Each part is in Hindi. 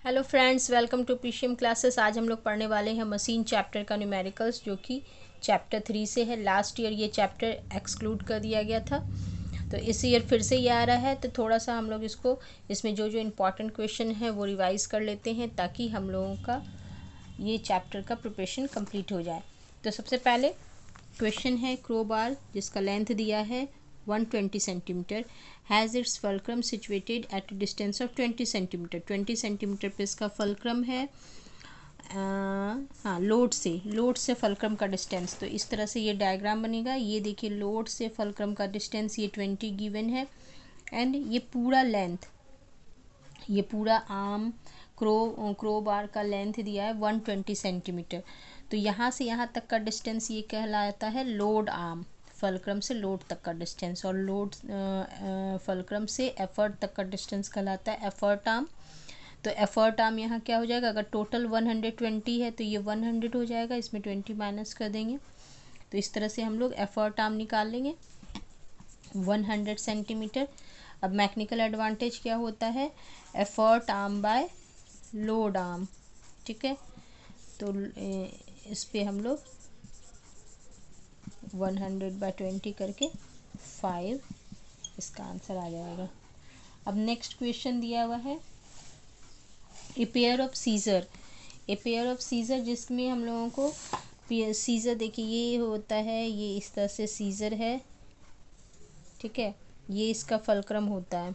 Hello friends, welcome to PCM classes. आज हम लोग पढ़ने वाले हैं मशीन चैप्टर का न्यूमेरिकल्स, जो कि चैप्टर 3 से है। लास्ट ईयर ये चैप्टर एक्सक्लूड कर दिया गया था, तो इस ईयर फिर से ये आ रहा है। तो थोड़ा सा हम लोग इसमें जो जो इम्पोर्टेंट क्वेश्चन है वो रिवाइज कर लेते हैं, ताकि हम लोगों का ये चैप्टर का प्रिपरेशन कंप्लीट हो जाए। तो सबसे पहले क्वेश्चन है क्रोबार, जिसका लेंथ दिया है 120 centimetre, has its fulcrum situated at distance of 20 centimetre. 20 centimetre पे इसका फलक्रम है। हाँ, लोड से फलक्रम का डिस्टेंस। तो इस तरह से ये डायग्राम बनेगा। ये देखिए, लोड से फलक्रम का डिस्टेंस ये 20 गिवन है, एंड ये पूरा लेंथ, ये पूरा आर्म क्रो बार का लेंथ दिया है 120 सेंटीमीटर। तो यहाँ से यहाँ तक का डिस्टेंस ये कहलाता है लोड आर्म, फलक्रम से लोड तक का डिस्टेंस। और लोड फलक्रम से एफर्ट तक का डिस्टेंस कहलाता है एफर्ट आर्म। तो एफर्ट आर्म यहाँ क्या हो जाएगा, अगर टोटल 120 है तो ये 100 हो जाएगा, इसमें 20 माइनस कर देंगे। तो इस तरह से हम लोग एफर्ट आर्म निकाल लेंगे 100 सेंटीमीटर। अब मैकेनिकल एडवांटेज क्या होता है, effort arm by load arm. ठीक है, तो इस पे हम लोग 100/20 करके 5 इसका आंसर आ जाएगा। अब नेक्स्ट क्वेश्चन दिया हुआ है a pair of scissor. A pair of scissor, जिसमें हम लोगों को सीजर, देखिए ये होता है, ये इस तरह से सीजर है। ठीक है, ये इसका फलक्रम होता है।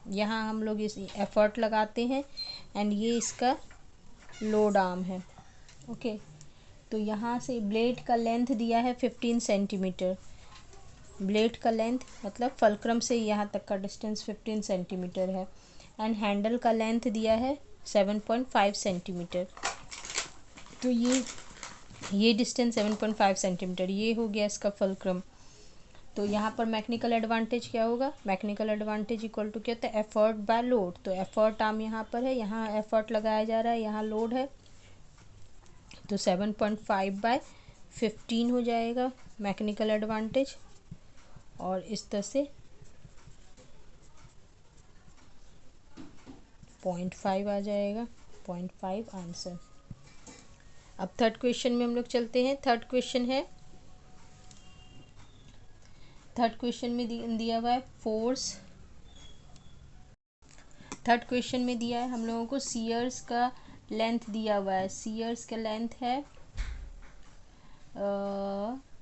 यहाँ हम लोग इस एफर्ट लगाते हैं, एंड ये इसका लोड आर्म है। ओके, तो यहाँ से ब्लेड का लेंथ दिया है 15 सेंटीमीटर। ब्लेड का लेंथ मतलब फलक्रम से यहाँ तक का डिस्टेंस 15 सेंटीमीटर है, एंड हैंडल का लेंथ दिया है 7.5 सेंटीमीटर। तो ये डिस्टेंस 7.5 सेंटीमीटर, ये हो गया इसका फलक्रम। तो यहाँ पर मैकेनिकल एडवांटेज क्या होगा, मैकेनिकल एडवांटेज इक्वल टू क्या होता है, एफर्ट बाय लोड। तो एफर्ट आर्म यहाँ पर है, यहाँ एफर्ट लगाया जा रहा है, यहाँ लोड है, तो 7.5/15 हो जाएगा मैकेनिकल एडवांटेज। और इस तरह से 0.5 आ जाएगा, 0.5 आंसर। अब थर्ड क्वेश्चन में हम लोग चलते हैं। थर्ड क्वेश्चन में दिया हुआ है फोर्स। थर्ड क्वेश्चन में दिया है हम लोगों को सीयर्स का लेंथ दिया हुआ है। सीयर्स का लेंथ है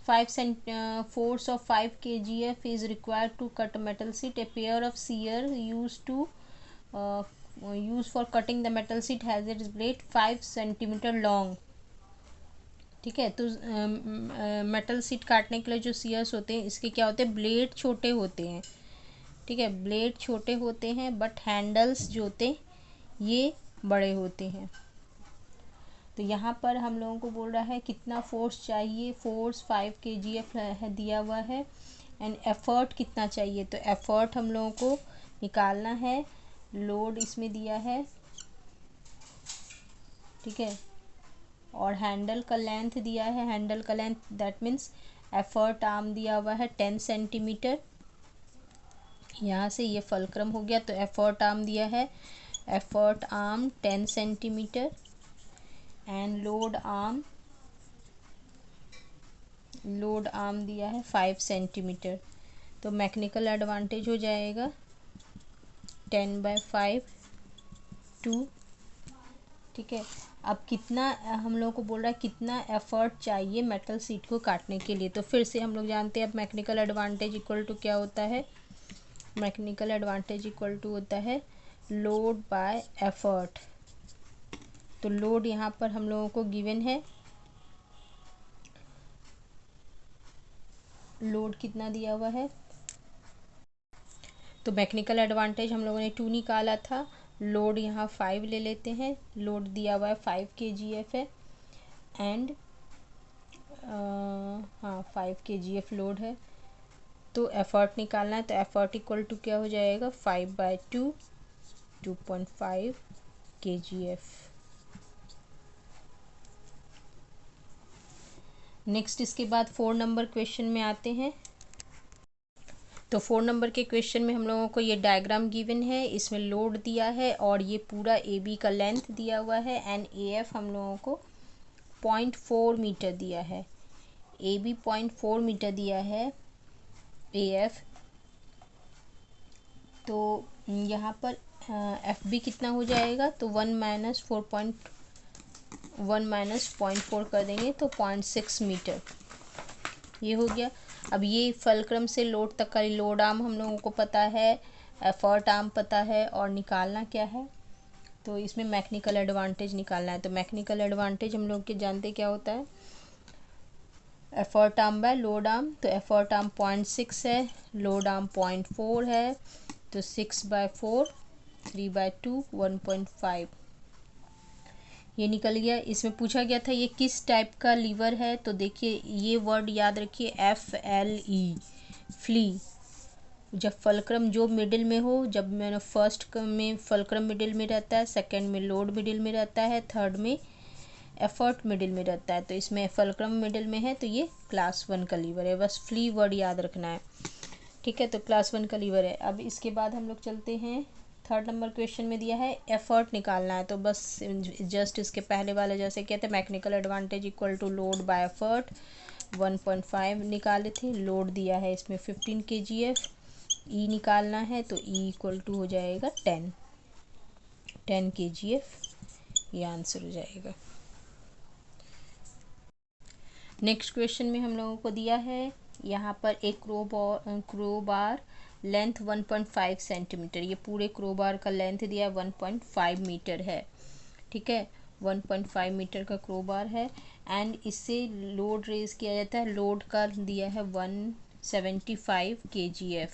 5 of 5 kgf is required to cut a metal sheet. A pair of shear used for cutting the metal sheet has its blade 5 centimeter long. ठीक है, तो मेटल शीट काटने के लिए जो सीयर्स होते हैं, इसके क्या होते हैं, ब्लेड छोटे होते हैं। ठीक है, ब्लेड छोटे होते हैं, बट हैंडल्स जो होते हैं ये बड़े होते हैं। तो यहाँ पर हम लोगों को बोल रहा है कितना फोर्स चाहिए, फोर्स 5 kgf है दिया हुआ है, एंड एफर्ट कितना चाहिए। तो एफर्ट हम लोगों को निकालना है, लोड इसमें दिया है। ठीक है, और हैंडल का लेंथ दिया है, हैंडल का length that means effort arm दिया हुआ है 10 सेंटीमीटर। यहाँ से ये फलक्रम हो गया, तो एफर्ट आर्म दिया है, effort arm 10 centimetre, and load arm दिया है 5 सेंटीमीटर। तो मैकेनिकल एडवांटेज हो जाएगा 10/5 2। ठीक है, अब कितना हम लोग को बोल रहा है कितना एफर्ट चाहिए मेटल शीट को काटने के लिए। तो फिर से हम लोग जानते हैं अब मैकेनिकल एडवांटेज इक्वल टू क्या होता है, मैकेनिकल एडवांटेज इक्वल टू होता है लोड बाय एफर्ट। तो लोड यहाँ पर हम लोगों को गिवन है, लोड कितना दिया हुआ है। तो मैकेनिकल एडवांटेज हम लोगों ने 2 निकाला था, लोड यहाँ 5 ले लेते हैं, लोड दिया हुआ है 5 kgf है, एंड हाँ 5 kgf लोड है। तो एफर्ट निकालना है, तो एफर्ट इक्वल टू क्या हो जाएगा, 5/2 2.5 kgf। नेक्स्ट इसके बाद 4 नंबर क्वेश्चन में आते हैं। तो 4 नंबर के क्वेश्चन में हम लोगों को ये डायग्राम गिवन है, इसमें लोड दिया है और ये पूरा ए बी का लेंथ दिया हुआ है एंड ए एफ हम लोगों को 0.4 मीटर दिया है। ए बी 0.4 मीटर दिया है ए एफ, तो यहाँ पर एफ बी कितना हो जाएगा, तो 1 माइनस 0.4 कर देंगे तो 0.6 मीटर ये हो गया। अब ये फलक्रम से लोड तक का लोड आर्म हम लोगों को पता है, एफर्ट आर्म पता है, और निकालना क्या है, तो इसमें मैकेनिकल एडवांटेज निकालना है। तो मैकेनिकल एडवांटेज हम लोग के जानते क्या होता है, effort arm by load arm. तो एफर्ट आर्म 0.6 है, लोड आर्म 0.4 है, तो 6/4 3/2 1.5 ये निकल गया। इसमें पूछा गया था ये किस टाइप का लीवर है, तो देखिए ये वर्ड याद रखिए, FLE, फ्ली। जब फलक्रम जो मिडिल में हो, जब मैंने फर्स्ट में फलक्रम मिडिल में रहता है, सेकंड में लोड मिडिल में रहता है, थर्ड में एफर्ट मिडिल में रहता है, तो इसमें फलक्रम मिडिल में है, तो ये क्लास 1 का लीवर है। बस फ्ली वर्ड याद रखना है, ठीक है। तो क्लास 1 का लीवर है। अब इसके बाद हम लोग चलते हैं, 3rd नंबर क्वेश्चन में दिया है एफर्ट निकालना है। तो बस जस्ट इसके पहले वाले जैसे कहते हैं mechanical advantage equal to load by effort 1.5 निकाले थे। लोड दिया है इसमें 15 kgf, ई निकालना है तो ई इक्वल टू हो जाएगा 10 kgf, ये आंसर हो जाएगा। नेक्स्ट क्वेश्चन में हम लोगों को दिया है यहाँ पर एक क्रोबार लेंथ 1.5 सेंटीमीटर, ये पूरे क्रोबार का लेंथ दिया 1.5 मीटर है, ठीक है। 1.5 मीटर का क्रोबार है एंड इससे लोड रेज किया जाता है। लोड का दिया है 175 kgf,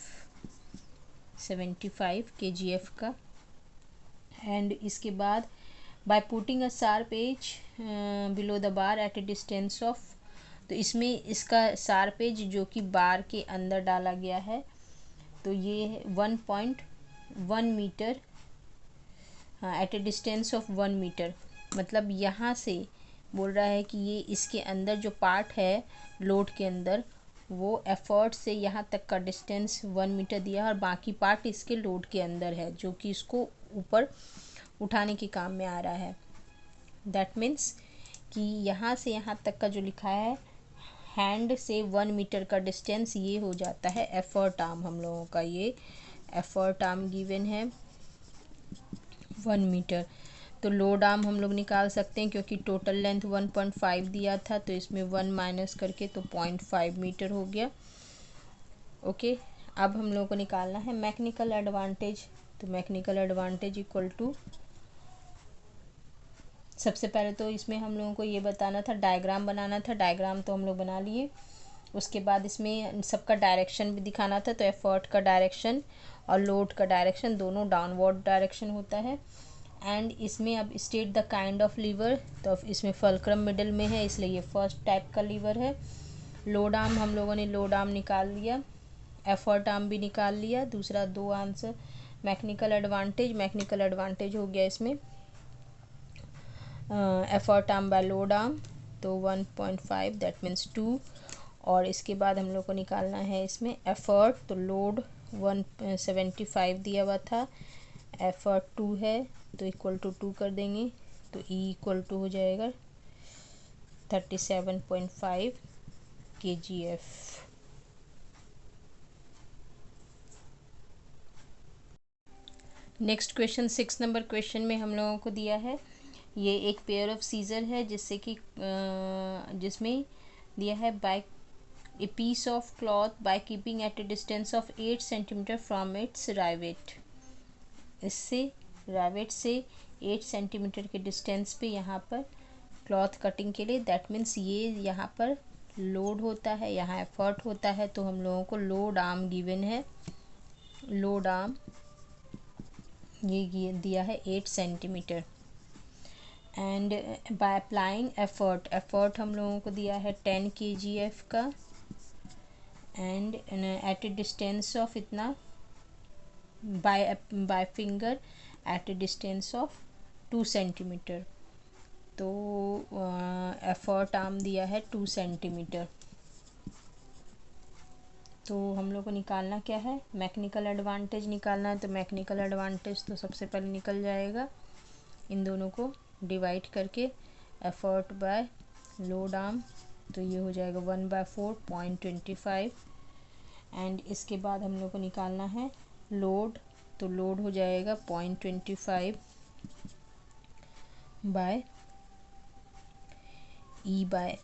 75 kgf का। एंड इसके बाद by putting a sharp edge below the bar at a distance of, तो इसमें इसका शार्प एज जो कि बार के अंदर डाला गया है, तो ये 1.1 मीटर, हाँ, at a distance of 1 metre. मतलब यहाँ से बोल रहा है कि ये इसके अंदर जो पार्ट है लोड के अंदर, वो एफर्ट से यहाँ तक का डिस्टेंस 1 मीटर दिया है और बाकी पार्ट इसके लोड के अंदर है जो कि इसको ऊपर उठाने के काम में आ रहा है। दैट मीन्स कि यहाँ से यहाँ तक का जो लिखा है हैंड से 1 मीटर का डिस्टेंस, ये हो जाता है एफर्ट आर्म हम लोगों का। ये एफर्ट आर्म गिवन है 1 मीटर। तो लोड आर्म हम लोग निकाल सकते हैं क्योंकि टोटल लेंथ 1.5 दिया था, तो इसमें 1 माइनस करके तो 0.5 मीटर हो गया। ओके, अब हम लोगों को निकालना है मैकेनिकल एडवांटेज। तो मैकेनिकल एडवांटेज इक्वल टू, सबसे पहले तो इसमें हम लोगों को ये बताना था, डायग्राम बनाना था। डायग्राम तो हम लोग बना लिए। उसके बाद इसमें सबका डायरेक्शन भी दिखाना था। तो एफर्ट का डायरेक्शन और लोड का डायरेक्शन दोनों डाउनवर्ड डायरेक्शन होता है। एंड इसमें अब state the kind of lever, तो इसमें फलक्रम मिडल में है इसलिए ये फर्स्ट टाइप का लीवर है। लोड आर्म हम लोगों ने लोड आर्म निकाल लिया, एफर्ट आर्म भी निकाल लिया। दूसरा 2 आंसर। मैकेनिकल एडवांटेज हो गया इसमें effort arm by load arm, तो 1.5 दैट मीन्स 2। और इसके बाद हम लोग को निकालना है इसमें एफर्ट, तो लोड 175 दिया हुआ था, एफर्ट 2 है तो इक्वल टू 2 कर देंगे, तो ई इक्वल टू हो जाएगा 37.5 kgf। Next question 6 number question में हम लोगों को दिया है ये एक पेयर ऑफ सीजर है जिससे कि जिसमें दिया है by a piece of cloth by keeping at a distance of 8 centimetre from its rivet. इससे राइवेट से 8 सेंटीमीटर के डिस्टेंस पे यहाँ पर क्लॉथ कटिंग के लिए, दैट मीन्स ये यहाँ पर लोड होता है, यहाँ एफर्ट होता है, तो हम लोगों को लोड आर्म गिवन है। लोड आर्म ये दिया है 8 centimetre. And by applying effort हम लोगों को दिया है 10 kgf का। And at a distance of इतना by finger at a distance of 2 centimetre, तो एफर्ट आर्म दिया है 2 सेंटीमीटर। तो हम लोग को निकालना क्या है, मैकेनिकल एडवांटेज निकालना है। तो मैकेनिकल एडवांटेज तो सबसे पहले निकल जाएगा, इन दोनों को डिवाइड करके एफर्ट बाय लोड आर्म, तो ये हो जाएगा 1/4.25। एंड इसके बाद हम लोग को निकालना है लोड, तो लोड हो जाएगा 0.25 by E by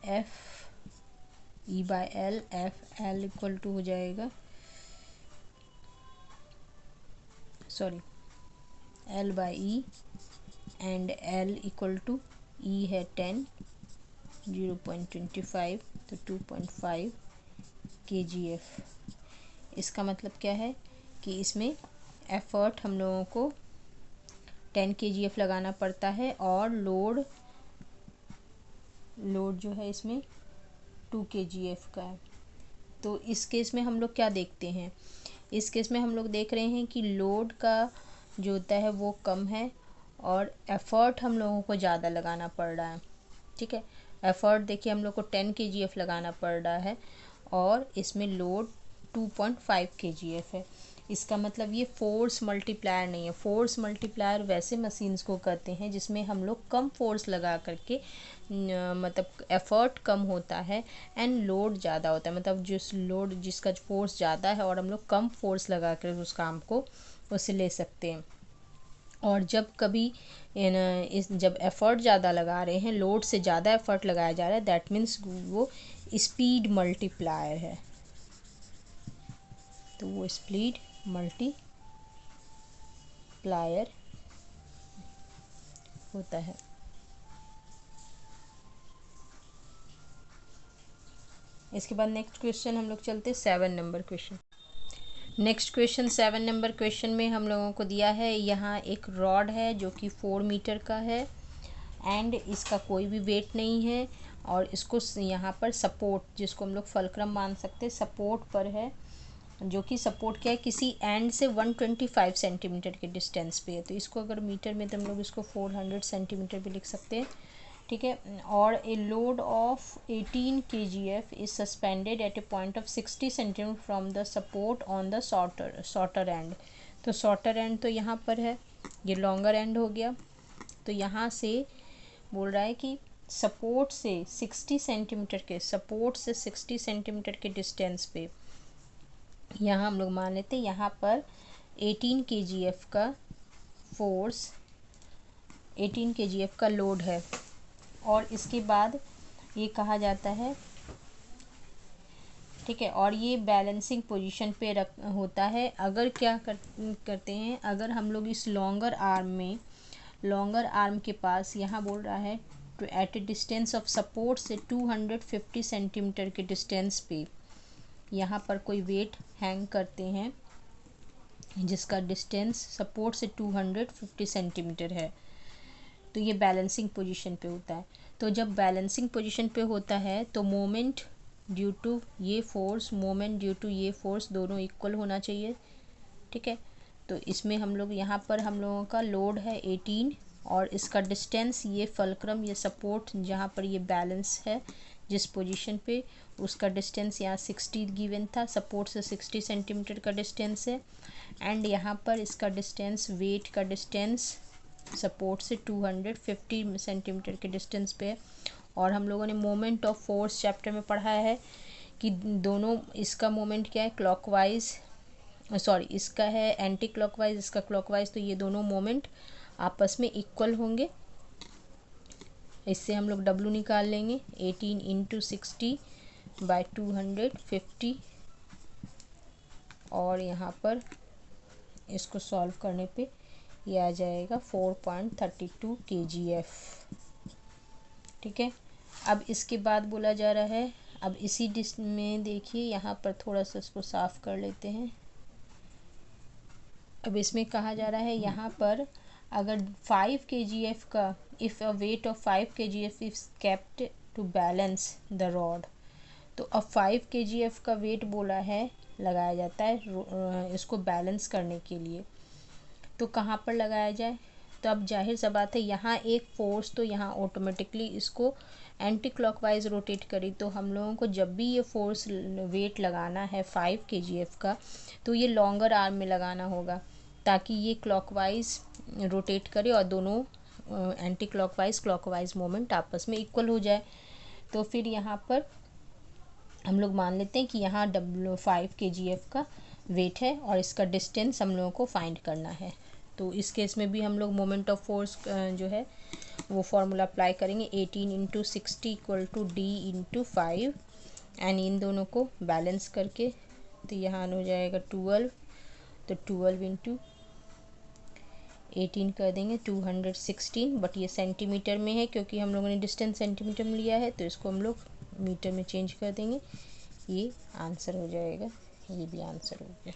L, F L equal to हो जाएगा, sorry L by E, and L equal to E है 10, 0.25 तो 2.5 kgf। इसका मतलब क्या है कि इसमें एफर्ट हम लोगों को 10 kgf लगाना पड़ता है, और लोड जो है इसमें 2 kgf का है। तो इस केस में हम लोग क्या देखते हैं, इस केस में हम लोग देख रहे हैं कि लोड का जो होता है वो कम है, और एफर्ट हम लोगों को ज़्यादा लगाना पड़ रहा है। ठीक है, एफर्ट देखिए हम लोग को 10 kgf लगाना पड़ रहा है, और इसमें लोड 2.5 kgf है। इसका मतलब ये फोर्स मल्टीप्लायर नहीं है। फोर्स मल्टीप्लायर वैसे मशीन्स को कहते हैं जिसमें हम लोग कम फोर्स लगा करके मतलब एफर्ट कम होता है एंड लोड ज़्यादा होता है, मतलब जिस लोड जिसका फोर्स ज़्यादा है और हम लोग कम फोर्स लगा कर उस काम को उसे ले सकते हैं। और जब कभी जब एफर्ट ज़्यादा लगा रहे हैं, लोड से ज़्यादा एफर्ट लगाया जा रहा है, दैट मीन्स वो स्पीड मल्टीप्लायर है। तो वो स्पीड मल्टीप्लायर होता है। इसके बाद नेक्स्ट क्वेश्चन हम लोग चलते 7 number question. Next question 7 number question में हम लोगों को दिया है, यहाँ एक रॉड है जो कि 4 मीटर का है, एंड इसका कोई भी वेट नहीं है, और इसको यहाँ पर सपोर्ट, जिसको हम लोग फलक्रम मान सकते हैं, सपोर्ट पर है, जो कि सपोर्ट क्या है, किसी एंड से 125 सेंटीमीटर के डिस्टेंस पे है। तो इसको अगर मीटर में तो हम लोग इसको 400 सेंटीमीटर भी लिख सकते हैं। ठीक है, और a load of 18 kgf is suspended at a point of 60 centimetre from the support on the shorter end. तो शॉर्टर एंड तो यहाँ पर है, ये लॉन्गर एंड हो गया। तो यहाँ से बोल रहा है कि सपोर्ट से 60 सेंटीमीटर के डिस्टेंस पे, यहाँ हम लोग मान लेते हैं यहाँ पर 18 kgf का फोर्स, 18 kgf का लोड है, और इसके बाद ये कहा जाता है, ठीक है, और ये बैलेंसिंग पोजीशन पे होता है। अगर क्या करते हैं, अगर हम लोग इस लॉन्गर आर्म के पास, यहाँ बोल रहा है at a distance of support से 250 सेंटीमीटर के डिस्टेंस पे यहाँ पर कोई वेट हैंग करते हैं जिसका डिस्टेंस सपोर्ट से 250 सेंटीमीटर है, तो ये बैलेंसिंग पोजीशन पे होता है। तो जब बैलेंसिंग पोजीशन पे होता है तो मोमेंट ड्यू टू ये फोर्स, दोनों इक्वल होना चाहिए। ठीक है, तो इसमें हम लोग यहाँ पर हम लोगों का लोड है 18, और इसका डिस्टेंस, ये फलक्रम, ये सपोर्ट जहाँ पर ये बैलेंस है जिस पोजीशन पे, उसका डिस्टेंस यहाँ 60 गिवन था, सपोर्ट से 60 सेंटीमीटर का डिस्टेंस है, एंड यहाँ पर इसका डिस्टेंस, वेट का डिस्टेंस सपोर्ट से 250 सेंटीमीटर के डिस्टेंस पे है। और हम लोगों ने मोमेंट ऑफ फोर्स चैप्टर में पढ़ा है कि दोनों, इसका मोमेंट क्या है, इसका है एंटी क्लॉकवाइज, इसका क्लॉकवाइज, तो ये दोनों मोमेंट आपस में इक्वल होंगे। इससे हम लोग W निकाल लेंगे, 18 × 60 बाय 250, और यहाँ पर इसको सॉल्व करने पे ये आ जाएगा 4.32 kgf। ठीक है, अब इसके बाद बोला जा रहा है, अब इसी डिश में देखिए यहाँ पर थोड़ा सा इसको साफ कर लेते हैं। अब इसमें कहा जा रहा है यहाँ पर अगर 5 kgf का, if a weight of 5 kgf is kept to balance the rod, तो अब 5 kgf का वेट बोला है, लगाया जाता है इसको बैलेंस करने के लिए। तो कहाँ पर लगाया जाए, तो अब जाहिर सा बात है यहाँ एक फोर्स तो यहाँ ऑटोमेटिकली इसको एंटी क्लॉकवाइज रोटेट करी, तो हम लोगों को जब भी ये फोर्स वेट लगाना है 5 kgf का, तो ये लॉन्गर आर्म में लगाना होगा ताकि ये क्लॉकवाइज रोटेट करे और दोनों एंटी क्लॉकवाइज मोमेंट आपस में इक्वल हो जाए। तो फिर यहाँ पर हम लोग मान लेते हैं कि यहाँ 5 kgf का वेट है और इसका डिस्टेंस हम लोगों को फाइंड करना है। तो इस केस में भी हम लोग मोमेंट ऑफ फोर्स जो है वो फॉर्मूला अप्लाई करेंगे, 18 × 60 = D × 5, एंड इन दोनों को बैलेंस करके तो यहाँ हो जाएगा 12, तो 12 × 18 कर देंगे 216, बट ये सेंटीमीटर में है क्योंकि हम लोगों ने डिस्टेंस सेंटीमीटर में लिया है, तो इसको हम लोग मीटर में चेंज कर देंगे। ये आंसर हो जाएगा, ये भी आंसर हो गया।